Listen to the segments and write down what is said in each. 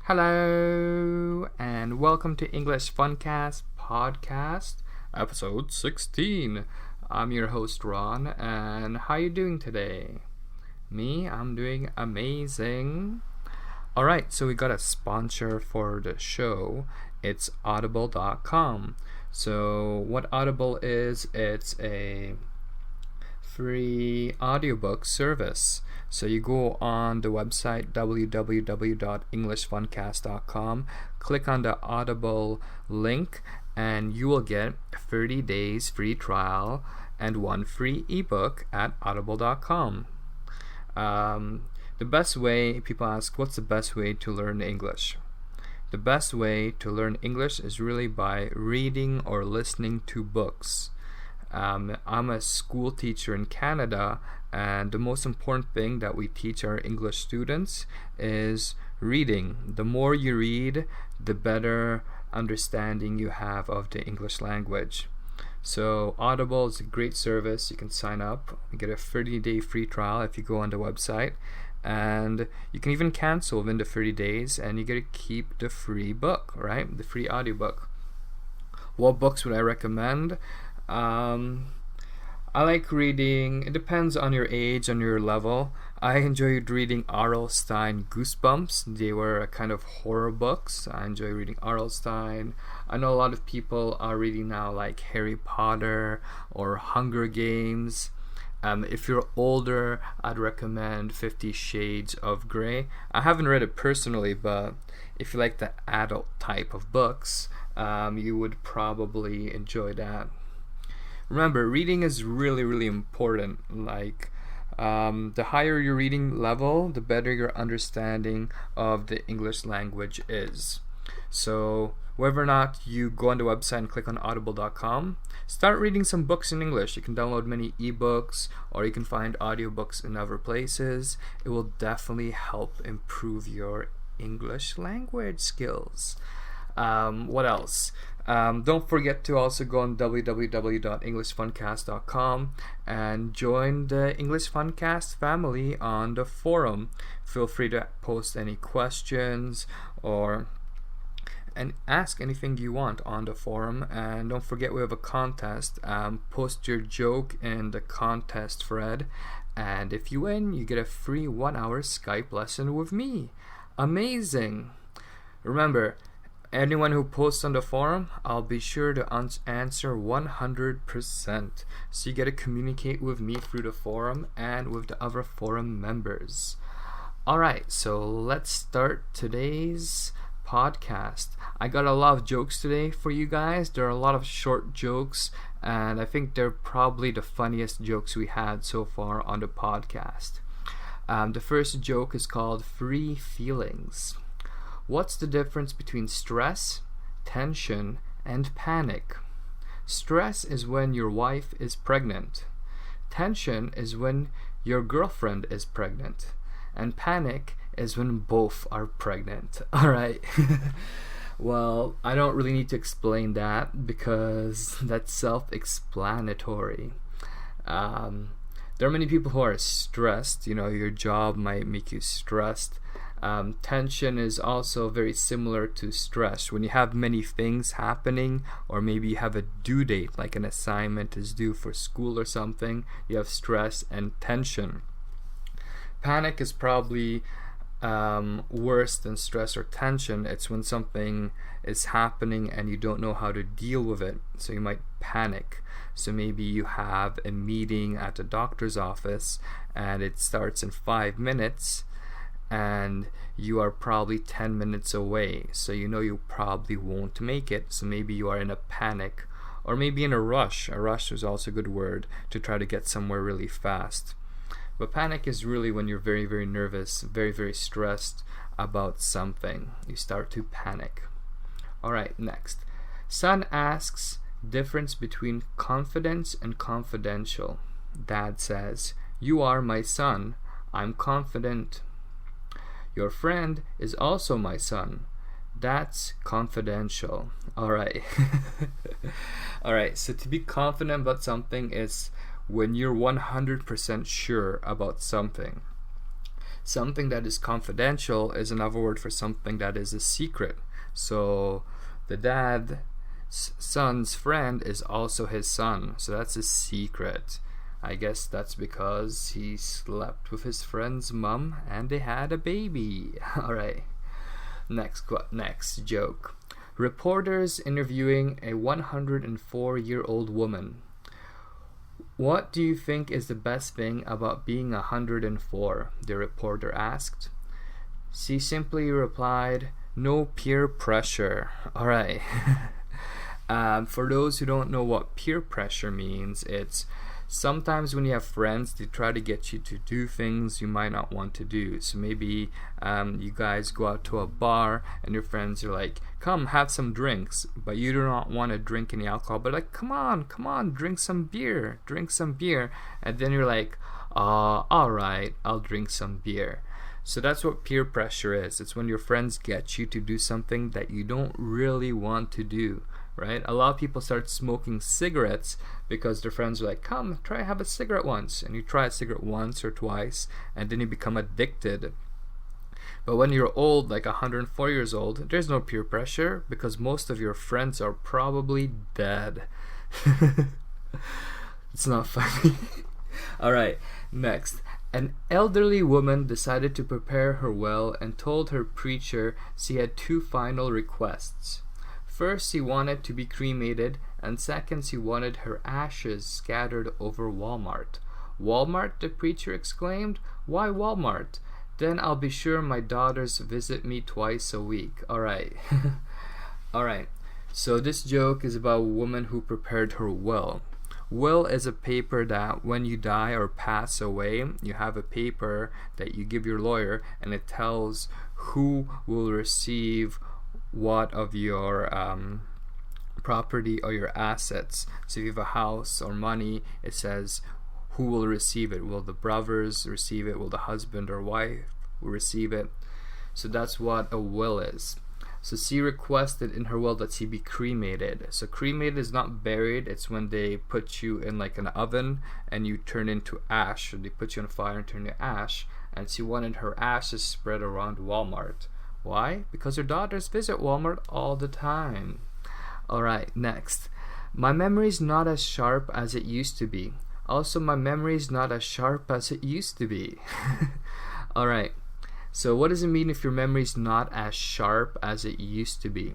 Hello, and welcome to English Funcast Podcast, episode 16. I'm your host, Ron, and how you doing today? Me, I'm doing amazing. Alright, so we got a sponsor for the show. It's audible.com. So what Audible is, it's a free audiobook service. So you go on the website www.englishfuncast.com, click on the Audible link, and you will get 30 days free trial and one free ebook at audible.com. The best way, people ask, what's the best way to learn English? The best way to learn English is really by reading or listening to books. I'm a school teacher in Canada, and the most important thing that we teach our English students is reading. The more you read, the better understanding you have of the English language. So Audible is a great service. You can sign up. You get a 30-day free trial if you go on the website, and you can even cancel within the 30 days, and you get to keep the free book, right? The free audiobook. What books would I recommend? I like reading, it depends on your age, on your level. I enjoyed reading R.L. Stine Goosebumps. They were kind of horror books. I enjoy reading R.L. Stine. I know a lot of people are reading now like Harry Potter or Hunger Games. If you're older, I'd recommend 50 Shades of Grey. I haven't read it personally, but if you like the adult type of books, you would probably enjoy that. Remember, reading is really, really important. Like, the higher your reading level, the better your understanding of the English language is. So, whether or not you go on the website and click on audible.com, start reading some books in English. You can download many ebooks, or you can find audiobooks in other places. It will definitely help improve your English language skills. What else? Don't forget to also go on www.englishfuncast.com and join the English Funcast family on the forum. Feel free to post any questions and ask anything you want on the forum. And don't forget, we have a contest. Post your joke in the contest thread, and if you win, you get a free 1-hour Skype lesson with me. Amazing! Remember, anyone who posts on the forum, I'll be sure to answer 100%. So you get to communicate with me through the forum and with the other forum members. Alright, so let's start today's podcast. I got a lot of jokes today for you guys. There are a lot of short jokes, and I think they're probably the funniest jokes we had so far on the podcast. The first joke is called Free Feelings. What's the difference between stress, tension, and panic? Stress is when your wife is pregnant. Tension is when your girlfriend is pregnant. And panic is when both are pregnant. Alright. Well, I don't really need to explain that because that's self-explanatory. There are many people who are stressed. You know, your job might make you stressed. Tension is also very similar to stress. When you have many things happening, or maybe you have a due date, like an assignment is due for school or something, you have stress and tension. Panic is probably worse than stress or tension. It's when something is happening and you don't know how to deal with it, so you might panic. So maybe you have a meeting at the doctor's office and it starts in 5 minutes, and you are probably 10 minutes away, so you know you probably won't make it. So maybe you are in a panic, or maybe in a rush. A rush is also a good word to try to get somewhere really fast. But panic is really when you're very, very nervous, very, very stressed about something. You start to panic. Alright, next. Son asks difference between confidence and confidential. Dad says, "You are my son. I'm confident." "Your friend is also my son. That's confidential." Alright. Alright, so to be confident about something is when you're 100% sure about something. Something that is confidential is another word for something that is a secret. So the dad's son's friend is also his son, so that's a secret. I guess that's because he slept with his friend's mom and they had a baby. Alright, next joke. Reporters interviewing a 104-year-old woman. What do you think is the best thing about being 104? The reporter asked. She simply replied, no peer pressure. Alright. For those who don't know what peer pressure means, it's sometimes when you have friends, they try to get you to do things you might not want to do. So maybe you guys go out to a bar and your friends are like, come have some drinks, but you do not want to drink any alcohol, but like, come on, drink some beer. And then you're like, alright, I'll drink some beer. So that's what peer pressure is. It's when your friends get you to do something that you don't really want to do. Right? A lot of people start smoking cigarettes because their friends are like, come, try have a cigarette once. And you try a cigarette once or twice, and then you become addicted. But when you're old, like 104 years old, there's no peer pressure because most of your friends are probably dead. It's not funny. Alright, next. An elderly woman decided to prepare her well and told her preacher she had 2 final requests. First, she wanted to be cremated, and second, she wanted her ashes scattered over Walmart. Walmart, the preacher exclaimed. Why Walmart? Then I'll be sure my daughters visit me twice a week. Alright. Alright. So this joke is about a woman who prepared her will. Will is a paper that when you die or pass away, you have a paper that you give your lawyer, and it tells who will receive what of your property or your assets. So if you have a house or money, it says who will receive it. Will the brothers receive it? Will the husband or wife receive it? So that's what a will is. So she requested in her will that she be cremated. So cremated is not buried. It's when they put you in like an oven and you turn into ash. So they put you on fire and turn to ash. And she wanted her ashes spread around Walmart. Why? Because her daughters visit Walmart all the time. Alright, next. My memory's not as sharp as it used to be. Also, my memory's not as sharp as it used to be. Alright, so what does it mean if your memory's not as sharp as it used to be?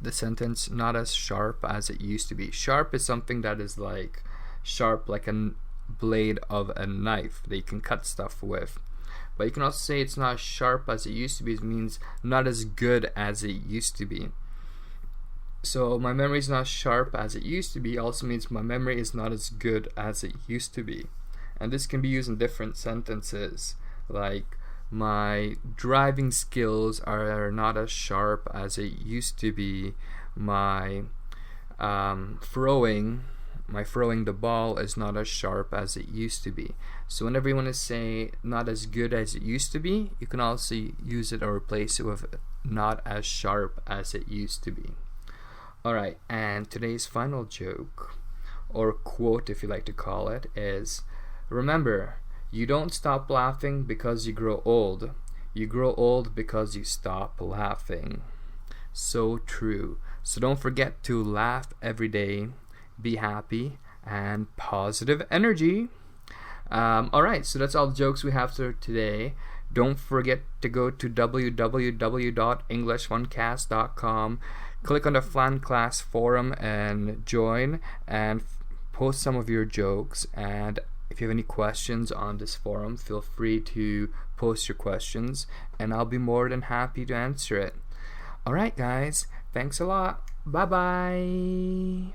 The sentence, not as sharp as it used to be. Sharp is something that is like sharp, like a blade of a knife that you can cut stuff with. But you can also say it's not as sharp as it used to be. It means not as good as it used to be. So my memory is not sharp as it used to be also means my memory is not as good as it used to be. And this can be used in different sentences. Like, my driving skills are not as sharp as it used to be. My throwing the ball is not as sharp as it used to be. So whenever you want to say not as good as it used to be, you can also use it or replace it with not as sharp as it used to be. Alright, and today's final joke, or quote if you like to call it, is, remember, you don't stop laughing because you grow old. You grow old because you stop laughing. So true. So don't forget to laugh every day. Be happy and positive energy. Alright, so that's all the jokes we have for today. Don't forget to go to www.englishoncast.com, click on the Flan Class forum and join and post some of your jokes. And if you have any questions on this forum, feel free to post your questions and I'll be more than happy to answer it. Alright guys, thanks a lot. Bye bye.